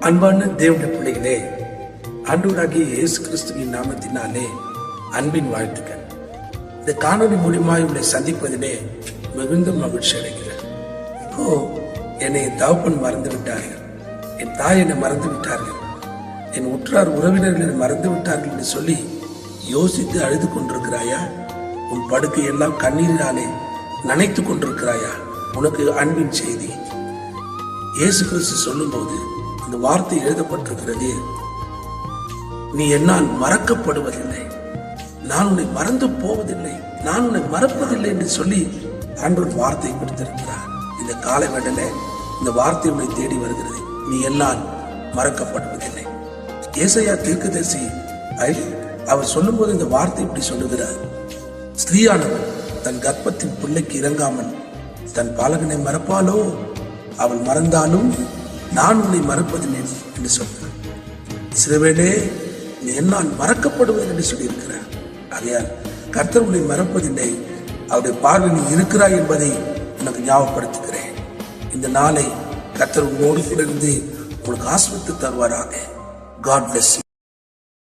அன்பான தேவனுடைய பிள்ளைகளே, ஆண்டவராகிய இயேசு கிறிஸ்துவின் நாமத்தினாலே அன்பின் வாழ்த்துக்கள். இந்த காணொலி மூலியமாக உங்களை சந்திப்பதிலே மிகுந்த மகிழ்ச்சி அடைகிறேன். இப்போ என்னை என் தகப்பன் மறந்து விட்டார்கள், என் தாய் என்னை மறந்து விட்டார்கள், என் உற்றார் உறவினர்கள் என்னை மறந்து விட்டார்கள் என்று சொல்லி யோசித்து அழுது கொண்டிருக்கிறாயா? உன் படுக்கையெல்லாம் கண்ணீரினாலே நனைத்து கொண்டிருக்கிறாயா? உனக்கு அன்பின் செய்தி. இயேசு கிறிஸ்து சொல்லும் போது அந்த வார்த்தை எழுதப்பட்டிருக்கிறது, நீ என்னால் மறக்கப்படுவதில்லை, நான் உன்னை மறந்து போவதில்லை, நான் உன்னை மறப்பதில்லை என்று சொல்லி ஆண்டவர் வார்த்தை கொடுத்திருக்கிறார். இந்த காலை வேளையில இந்த வார்த்தை உன்னை தேடி வருகிறது, நீ என்னால் மறக்கப்படுவதில்லை. ஏசாயா தீர்க்கதரிசி அவர் சொல்லும் போது இந்த வார்த்தை இப்படி சொல்லுகிறார், ஸ்திரீயானவள் தன் கர்ப்பத்தின் பிள்ளைக்கு இறங்காமல் தன் பாலகனை மறப்பாலோ? அவள் மறந்தாலும் நான் உன்னை மறப்பதில்லை என்று சொல்கிறார். சிறுவேளே நீ என்னால் மறக்கப்படுவது என்று சொல்லியிருக்கிறார். ஆகையால் கர்த்தர் உன்னை மறப்பதில்லை, அவருடைய பார்வை நீ இருக்கிறாய் என்பதை உனக்கு ஞாபகப்படுத்துகிறேன். இந்த நாளை கர்த்தர் உன்னோடு கூட இருந்து உங்களுக்கு ஆசீர்வதித்து தருவாராக. God bless you.